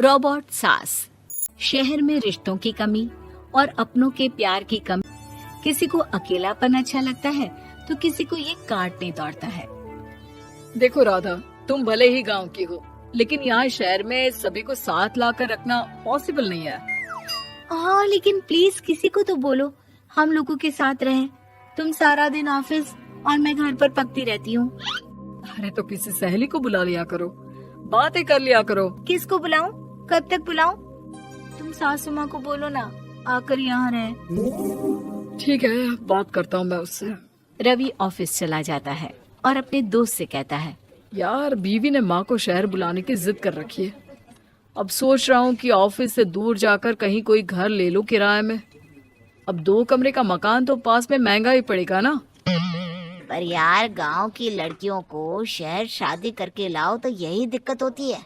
Robot सास। शहर में रिश्तों की कमी और अपनों के प्यार की कमी। किसी को अकेलापन अच्छा लगता है तो किसी को ये काटने दौड़ता है। देखो राधा, तुम भले ही गांव की हो, लेकिन यहाँ शहर में सभी को साथ लाकर रखना पॉसिबल नहीं है। हाँ, लेकिन प्लीज किसी को तो बोलो हम लोगों के साथ रहें। तुम सारा दिन ऑफिस और मैं घर पर पकती रहती हूँ। अरे तो किसी सहेली को बुला लिया करो, बातें कर लिया करो। किसको बुलाऊं? कब तक बुलाऊं? तुम सासू माँ को बोलो ना आकर यहाँ रहे। ठीक है, बात करता हूँ मैं उससे। रवि ऑफिस चला जाता है और अपने दोस्त से कहता है, यार बीवी ने माँ को शहर बुलाने की जिद कर रखी है। अब सोच रहा हूँ कि ऑफिस से दूर जाकर कहीं कोई घर ले लो किराए में। अब 2 कमरे का मकान तो पास में महंगा ही पड़ेगा ना। पर यार गांव की लड़कियों को शहर शादी करके लाओ तो यही दिक्कत होती है।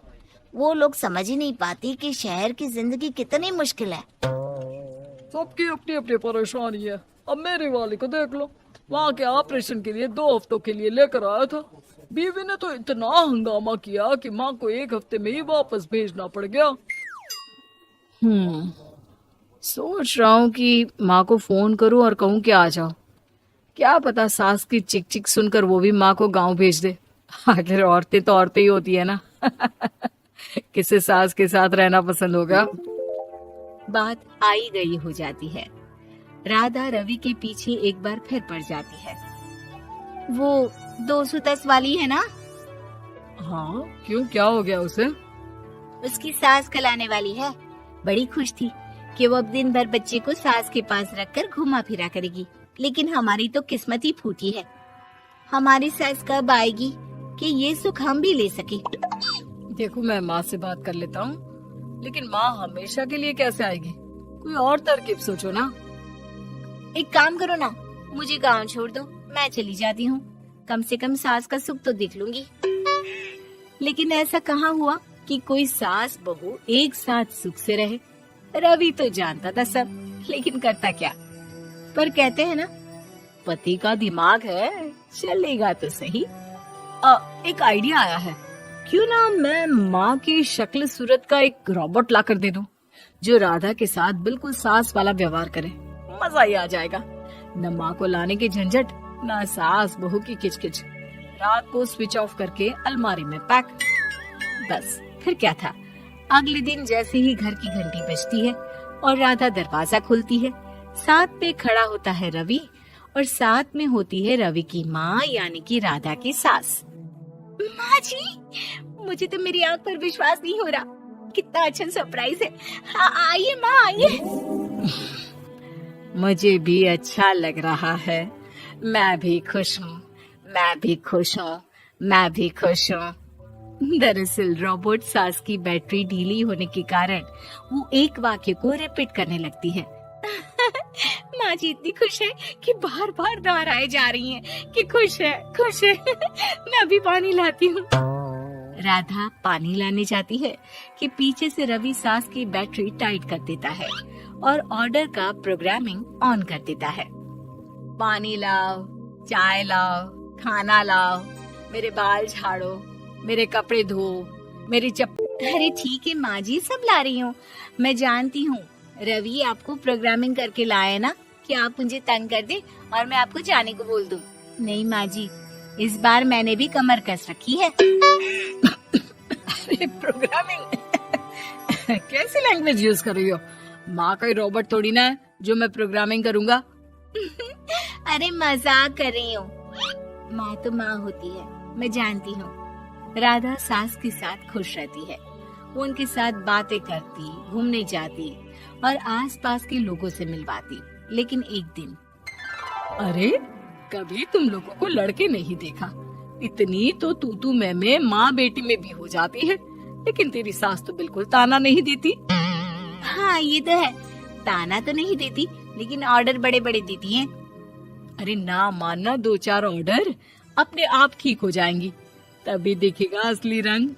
वो लोग समझ ही नहीं पाती कि शहर की जिंदगी कितनी मुश्किल है। सबकी अपनी अपनी परेशानी है। अब मेरे वाले को देख लो, वहाँ के ऑपरेशन के लिए 2 हफ्तों के लिए लेकर आया था। बीवी ने तो इतना हंगामा किया कि माँ को 1 हफ्ते में ही वापस भेजना पड़ गया। सोच रहा हूँ कि माँ को फोन करूँ और कहूँ कि आ जाओ। क्या पता सास की चिक चिक सुनकर वो भी माँ को गांव भेज दे। आखिर औरतें तो औरतें ही होती है ना। किसे सास के साथ रहना पसंद होगा। बात आई गई हो जाती है। राधा रवि के पीछे एक बार फिर पड़ जाती है। वो 210 वाली है ना? हाँ, क्यों, क्या हो गया उसे? उसकी सास कलाने वाली है। बड़ी खुश थी कि वो अब दिन भर बच्चे को सास के पास रखकर घुमा फिरा करेगी। लेकिन हमारी तो किस्मत ही फूटी है। हमारी सास कब आएगी कि ये सुख हम भी ले सके? देखो, मैं माँ से बात कर लेता हूँ, लेकिन माँ हमेशा के लिए कैसे आएगी? कोई और तरकीब सोचो ना। एक काम करो ना, मुझे गांव छोड़ दो, मैं चली जाती हूँ। कम से कम सास का सुख तो देख लूंगी। लेकिन ऐसा कहाँ हुआ कि कोई सास बहू एक साथ सुख से रहे। रवि तो जानता था सब, लेकिन करता क्या। पर कहते हैं ना, पति का दिमाग है, चलेगा तो सही। एक आइडिया आया है। क्यों ना मैं माँ की शक्ल सूरत का एक रोबोट लाकर दे दूं, जो राधा के साथ बिल्कुल सास वाला व्यवहार करे। मजा ही आ जाएगा। न माँ को लाने की झंझट, न सास बहू की किचकिच। रात को स्विच ऑफ करके अलमारी में पैक। बस फिर क्या था। अगले दिन जैसे ही घर की घंटी बजती है और राधा दरवाजा खोलती है, साथ में खड़ा होता है रवि और साथ में होती है रवि की माँ यानी कि राधा की सास। माँ जी, मुझे तो मेरी आंख पर विश्वास नहीं हो रहा। कितना अच्छा सरप्राइज है। हाँ, आइए माँ, आइए। मुझे भी अच्छा लग रहा है। मैं भी खुश हूँ, मैं भी खुश हूँ, मैं भी खुश हूँ। दरअसल रोबोट सास की बैटरी ढीली होने के कारण वो एक वाक्य को रिपीट करने लगती है। माँ जी इतनी खुश है कि बार बार दोहराए जा रही हैं कि खुश है, खुश है। मैं अभी पानी लाती हूँ। राधा पानी लाने जाती है कि पीछे से रवि सास की बैटरी टाइट कर देता है और ऑर्डर का प्रोग्रामिंग ऑन कर देता है। पानी लाओ, चाय लाओ, खाना लाओ, मेरे बाल झाड़ो, मेरे कपड़े धो, मेरी चप्पल। अरे ठीक है माँ जी, सब ला रही हूँ। मैं जानती हूँ रवि आपको प्रोग्रामिंग करके लाए ना कि आप मुझे तंग कर दे और मैं आपको जाने को बोल दूँ। नहीं माँ जी, इस बार मैंने भी कमर कस रखी है। अरे प्रोग्रामिंग कैसी लैंग्वेज यूज कर रही हो? माँ का रोबोट थोड़ी ना है जो मैं प्रोग्रामिंग करूँगा। अरे मजाक कर रही हूँ। माँ तो माँ होती है, मैं जानती हूँ। राधा सास के साथ खुश रहती है। वो उनके साथ बातें करती, घूमने जाती और आसपास के लोगों से मिलवाती। लेकिन एक दिन, अरे कभी तुम लोगों को लड़के नहीं देखा। इतनी तो तू मैं माँ बेटी में भी हो जाती है, लेकिन तेरी सास तो बिल्कुल ताना नहीं देती। हाँ ये तो है, ताना तो नहीं देती लेकिन ऑर्डर बड़े बड़े देती है। अरे ना मानना, 2-4 ऑर्डर अपने आप ठीक हो जाएंगी, तभी दिखेगा असली रंग।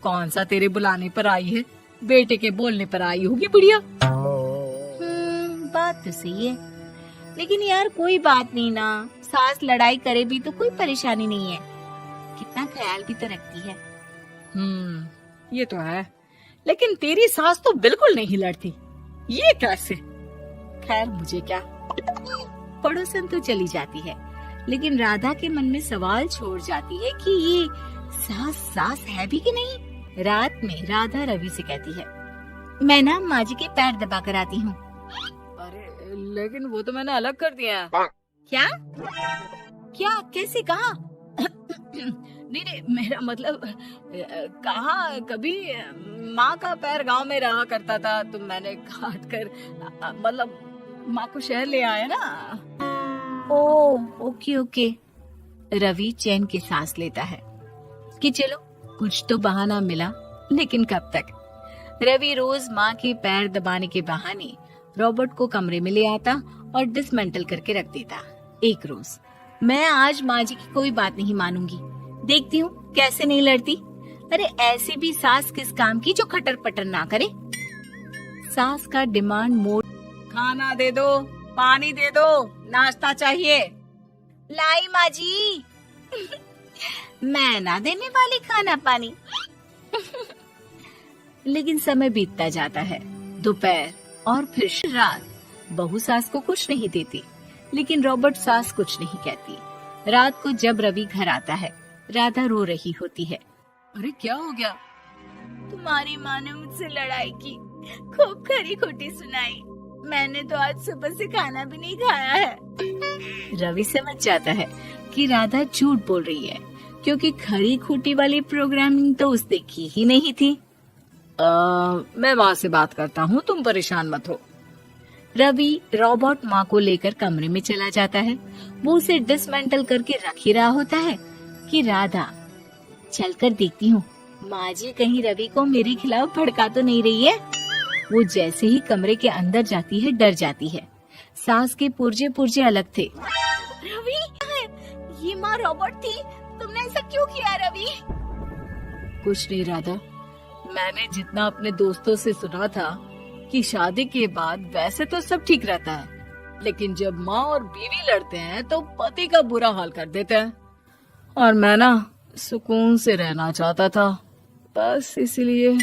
कौन सा तेरे बुलाने पर आई है, बेटे के बोलने पर आई होगी बुढ़िया। बात तो सही है, लेकिन यार कोई बात नहीं ना, सास लड़ाई करे भी तो कोई परेशानी नहीं है। कितना ख्याल भी तो रखती है। ये तो है, लेकिन तेरी सास तो बिल्कुल नहीं लड़ती, ये कैसे? खैर मुझे क्या। पड़ोसन तो चली जाती है, लेकिन राधा के मन में सवाल छोड़ जाती है कि ये सास सास है भी कि नहीं। रात में राधा रवि से कहती है, मैं ना माँ जी के पैर दबा कर आती हूँ। अरे लेकिन वो तो मैंने अलग कर दिया है। क्या क्या कैसे कहा? नहीं, मेरा मतलब कहाँ कभी माँ का पैर गांव में रहा करता था, तो मैंने काट कर मतलब माँ को शहर ले आया ना। Okay okay. रवि चैन की सांस लेता है कि चलो कुछ तो बहाना मिला, लेकिन कब तक। रवि रोज माँ के पैर दबाने के बहाने रॉबर्ट को कमरे में ले आता और डिसमेंटल करके रख देता। एक रोज, मैं आज माँ जी की कोई बात नहीं मानूंगी, देखती हूँ कैसे नहीं लड़ती। अरे ऐसी भी सास किस काम की जो खटर पटर ना करे। सास का डिमांड मोड, खाना दे दो, पानी दे दो, नाश्ता चाहिए। लाई माँ जी। मैं ना देने वाली खाना पानी। लेकिन समय बीतता जाता है, दोपहर और फिर रात। बहू सास को कुछ नहीं देती, लेकिन रॉबर्ट सास कुछ नहीं कहती। रात को जब रवि घर आता है, राधा रो रही होती है। अरे क्या हो गया? तुम्हारी माँ ने मुझसे लड़ाई की, खूब खरी खोटी सुनाई। मैंने तो आज सुबह से खाना भी नहीं खाया है। रवि समझ जाता है कि राधा झूठ बोल रही है, क्योंकि खरी खोटी वाली प्रोग्रामिंग तो उसने की ही नहीं थी। मैं माँ से बात करता हूँ, तुम परेशान मत हो। रवि रॉबर्ट माँ को लेकर कमरे में चला जाता है। वो उसे डिसमेंटल करके रख ही रहा होता है कि राधा, चलकर देखती हूँ माँ जी कहीं रवि को मेरे खिलाफ भड़का तो नहीं रही है। वो जैसे ही कमरे के अंदर जाती है, डर जाती है। सास के पुर्जे पुर्जे अलग थे। रवि, ये माँ रॉबर्ट थी, तुमने ऐसा क्यों किया रवि? कुछ नहीं राधा, मैंने जितना अपने दोस्तों से सुना था कि शादी के बाद वैसे तो सब ठीक रहता है, लेकिन जब माँ और बीवी लड़ते हैं तो पति का बुरा हाल कर देते हैं। और मैं ना सुकून से रहना चाहता था, बस इसलिए।